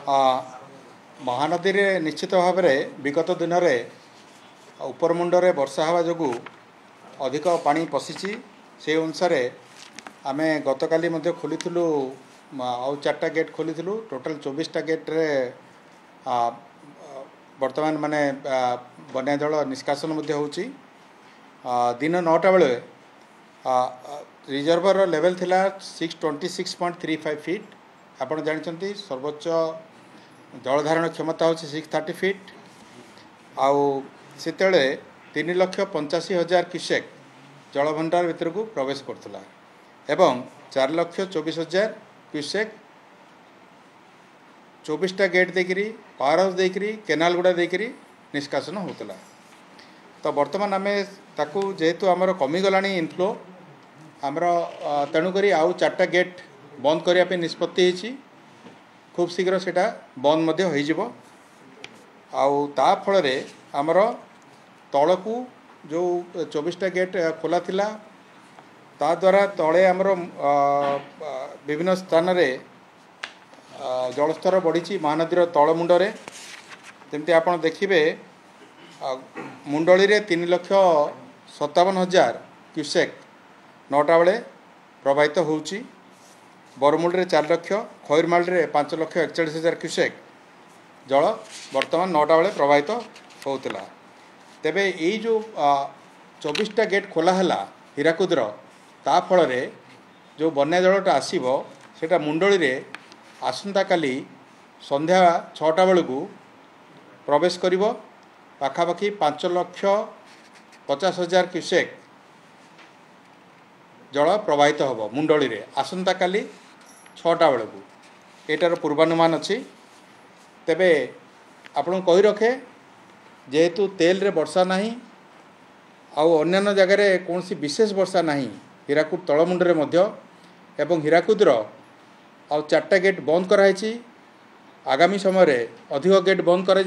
महानदी रे निश्चित भाव में विगत दिन में उपरमुंडे वर्षा हवा जो अधिक पानी पशिची से अनुसार आम गतकाली खोली आउ 4टा गेट खोली टोटाल 24टा गेट रे वर्तमान माने बन्या जल निष्कासन होउची। दिन 9टा बेले रिजर्वर लेवल थिला 626.35 फीट। आपण जानते सर्वोच्च जलधारण क्षमता होची 630 फीट। आउ सेतेले 3,85,000 क्यूसेक जलभंडार भितर को प्रवेश करथला एवं 4,24,000 क्यूसेक 24टा गेट देकरी पावर हाउस देकरी केनाल गुड़ा देकरी निष्कासन होतला। तो वर्तमान आम ताकू जेहेतु आमर कमीगलानी इनफ्लो आमर तेणुकरी आउ 4टा गेट बंद करने निष्पत्ति होती। खूब शीघ्र सेटा बंद मध्य हो जिवो। आउ ता फल रे आमर तलकू जो 24टा गेट खोला थिला ता द्वारा तले आमर विभिन्न स्थान रे जलस्तर बढ़ी महानदीर तलमुंडरे जमती आप देखिए मुंडली रे 3,57,000 क्यूसेक 9टा बेले प्रवाहित होउची। बरमुल रे 4 लाख खैरमाल रे 5,41,000 क्यूसेक जल वर्तमान 9टा बेले प्रवाहित होउतला। तेबे यही जो 24टा गेट खोला हला हीराकुदर ता फल रे जो बन्या जलटा आसीबो सेटा मुंडली रे आसंता काली संध्या 6टा बेलू प्रवेश करिवो। पाखापाखि 5,50,000 क्यूसेक जल प्रवाहित होबो मुंडली रे आसंता काली 6टा बेलू। एटार पूर्वानुमान अच्छी। तेबे आपन कहि रखे जेहेतु तेल रे वर्षा नहीं आउ अन्य जगार कौन सी विशेष वर्षा नहीं हीराकुद तलमुंडरे मध्य एवं हीराकुदर आउ 4टा गेट बंद कराई। आगामी समय अधिक गेट बंद कर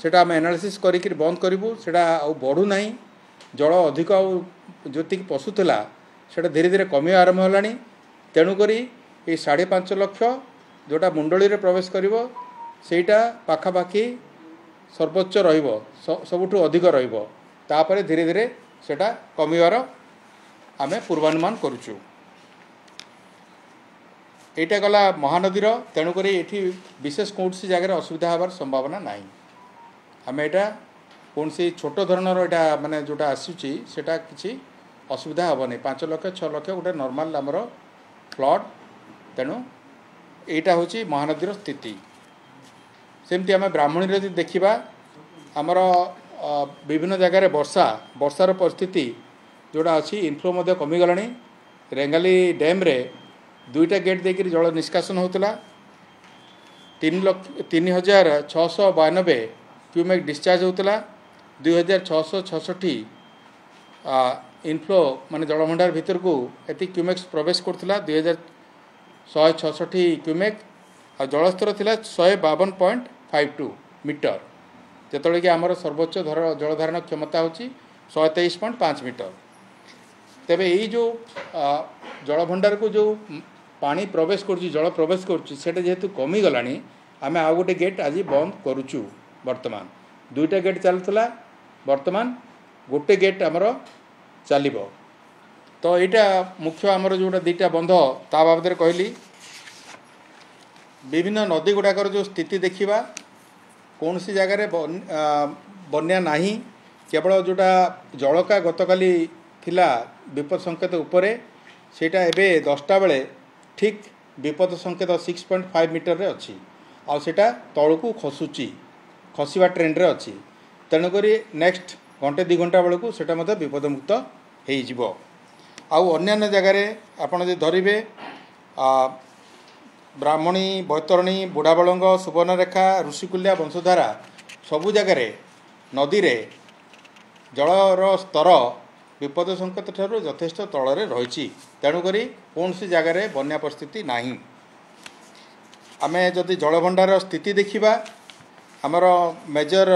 सेटा आम एनालिसिस करिक बंद करूँ सेटा आउ बढ़ू ना जल अधिक जी पशुला सेटा धीरे धीरे कमी आरंभ होलानी। तेणुकरी ये 5.5 लाख जोटा मुंडली रे प्रवेश करिवो सेटा पाखापाखि सर्वोच्च रहिबो सबुठु अधिक रहिबो। तापरे धीरे धीरे सेटा कमिवार आमे पूर्वानुमान करूचु। एटा गला महानदीर तेणुकरी एठी विशेष कौन सी जगह असुविधा हबार संभावना नहीं। आम एटा कौन सी छोट धरणर एटा माने जोटा आसुची सेटा किछि असुविधा हेबनी। 5 लाख 6 लाख गोटे नॉर्मल आमर फ्लड। तेणु एटा होची महानदीर स्थिति। सेमती आम ब्राह्मणी रे देखिबा आमर विभिन्न जगह वर्षार परिस्थिति जोड़ा अच्छी इनफ्लो मध्य कमीगलानी। रेंगाली डैम रे 2टा गेट देकर जल निष्कासन होता 3,692 क्यूमेक डिस्चार्ज होता 2,666 इनफ्लो माने जलभंडार भितर को एति क्यूमेक्स प्रवेश करथिला 2,166 क्यूमेक आ जलस्तर थिला 152.52 मीटर जेतोले कि आमर सर्वोच्च जलधारण क्षमता होची 123.5 मीटर। तेबे यही जो जलभंडार को जो पानी प्रवेश करुच्ची जल प्रवेश करुच्ची सेटा जेहेतु कमी गलानी आम आउ गोटे गेट आज बंद करुचु। वर्तमान 2टा गेट चलुला वर्तमान गोटे गेट आमर चलिबो। तो यहाँ मुख्य आमर जोटा 2टा बंध ता बाबद कहली। विभिन्न नदी गुड़ाकर जो स्थिति देखिबा कौन सी जगार बन्या नहीं केवल जोटा जलका गतकाली थिला विपद संकेत उपरे सेटा एबे 10टा बेले ठीक विपद संकेत 6.5 मीटर रे अच्छी आउ सेटा तलू खसुची खसवा ट्रेंड रे अच्छी। तेणुकरी नेक्स्ट घंटे 2 घंटा बेलू सेटा मध्य विपदमुक्त हो। आउ अन्य जगार आपड़ जो धरवे ब्राह्मणी बैतरणी बुढ़ाबलंग सुवर्णरेखा ऋषिकुल्या वंशधारा सबु जगार नदी रे जलर स्तर विपद संकेत ठारू यथेष्ट तलरे रही। तेणुकरी कौन सी जगार बन्या परिस्थिति नहीं। आमे जदि जलभंडार स्थिति देखिबा आमर मेजर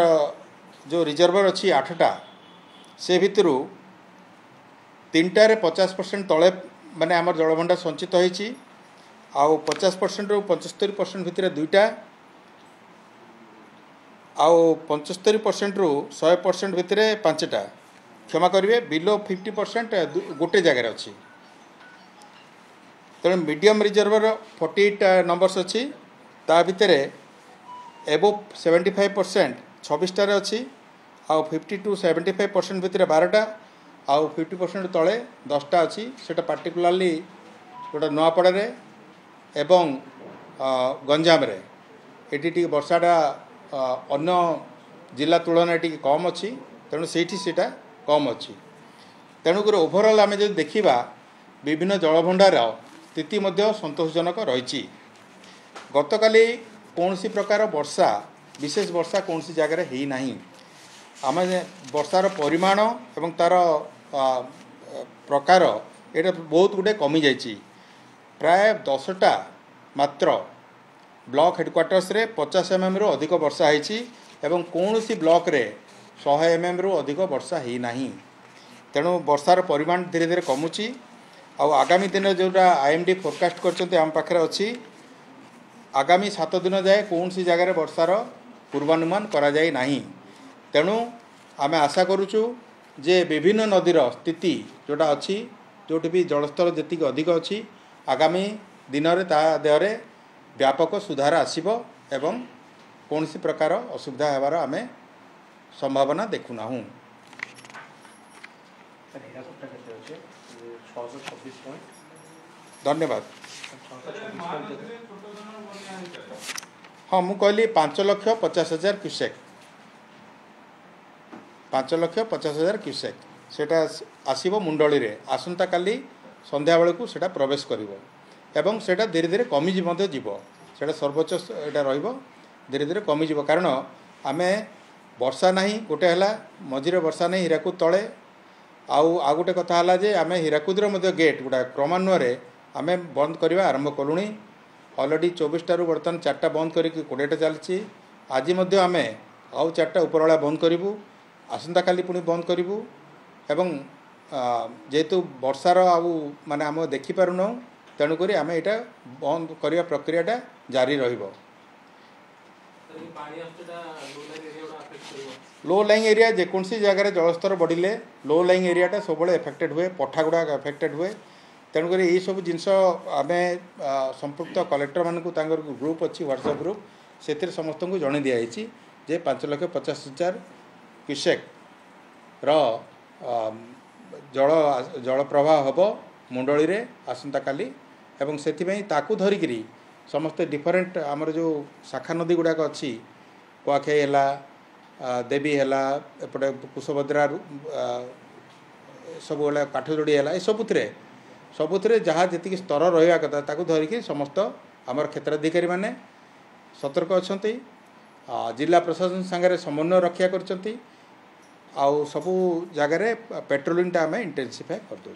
जो रिजर्वर अच्छी 8टा से भितरू 3टारे 50% तले माने आमर जलभंडार संचित होईची आउ 50% रु 75% भितर 2टा आउ 75% रु 100% भितर 5टा क्षमा करेंगे बिलो 50% गोटे जगार अच्छी तेणु मीडियम रिजर्वर 48 नंबर्स अच्छी ता भितर एबो 75% 26टार अच्छी आउ 50 to 75% भितर 12टा आउ 50% तले 10टा अच्छी सेटा पार्टिकुलाली गोटे नुआपड़े एवं गंजाम रे एटी टी वर्षाटा अन्य जिला तुलन टी कम अच्छी तेणु से कम अच्छी तेणुक ओभरऑल आम जो देखा विभिन्न जलभंडार स्थिति संतोषजनक रही गतकाली कौन सी प्रकार वर्षा विशेष वर्षा कौन सी जगार है ना आम वर्षार परिमाण एवं तार प्रकार ये बहुत गुटे कमी जाइए प्राय 10टा मात्र ब्लॉक हेडक्वार्टर्स रे 50 mm रु अधिक वर्षा होती एवं कौन सी ब्लॉक रे 100 mm रु अधिक वर्षा है ना तेणु वर्षार परिमाण धीरे धीरे कमुची आगामी दिन जोटा IMD फोरकास्ट कर आम पाखे अच्छी आगामी 7 दिन जाए कौन सी जगार वर्षार पूर्वानुमान करा जाए नहीं तेणु आम आशा करुचु जे विभिन्न नदीर स्थिति जोटा अच्छी जोटी भी जलस्तर जी अधिक अच्छी आगामी दिन में ता देहरे व्यापक सुधार आसीबो एवं कौन सी प्रकार असुविधा हेबार आम संभावना देखुना हूँ। धन्यवाद। हाँ मु कहली 5,50,000 क्यूसेक 5,50,000 क्यूसेक सेटा आसीबो मुंडली रे आसंता काली संध्या बेलू सेटा प्रवेश करिवो एवं सेटा धीरे धीरे कमिजी मध्य जीवो सेटा सर्वोच्च एटा रहिबो धीरे धीरे कमिजी कारण आमे वर्षा नहीं गोटे है मझिरे वर्षा नहीं हीराकुद तले आउ गोटे कथा है जे आमे हीराकुदर मध्य गेट गुड़ा क्रमान्वये आमे बंद करवा आरंभ कलुणी अलरेडी 24टारू बर्तमान 4टा बंद करके 20टा चलती आज आमे आउ 4टा उपरवेला बंद करूँ आसंता काली पुणी बंद करूँ एवं जेहेतु वर्षार आउ माने आम देखिपारुना तेणुक आम यहाँ बंद करने प्रक्रियाटा जारी रहिबो। लो लाइंग एरिया जेकोसी जगार जलस्तर बढ़िले लो लाइंग एरियाटा सब एफेक्टेड हुए पठा गुड़ा एफेक्टेड हुए तेणुक ये सब जिनस आम संपुक्त कलेक्टर मानक ग्रुप अच्छी व्हाट्सएप ग्रुप से समस्त को जन दिखाई जे 5,50,000 क्यूसेक जल जल प्रवाह हम मुंडली रे आसंता काली एवं से ताकू धरिकी समस्ते डिफरेंट आमर जो शाखा नदी गुड़ाक अच्छी कुआखाई है देवी है एपटे कुशभद्रा सब काठजोड़ी है सबुथ जहाँ जी स्तर रहा कथा ताकू धरिकी समस्त आमर क्षेत्राधिकारी माने सतर्क अच्छा जिला प्रशासन सांगे समन्वय रक्षा कर सबू जगार पेट्रोलिंग आम इंटेंसिफाई कर दो।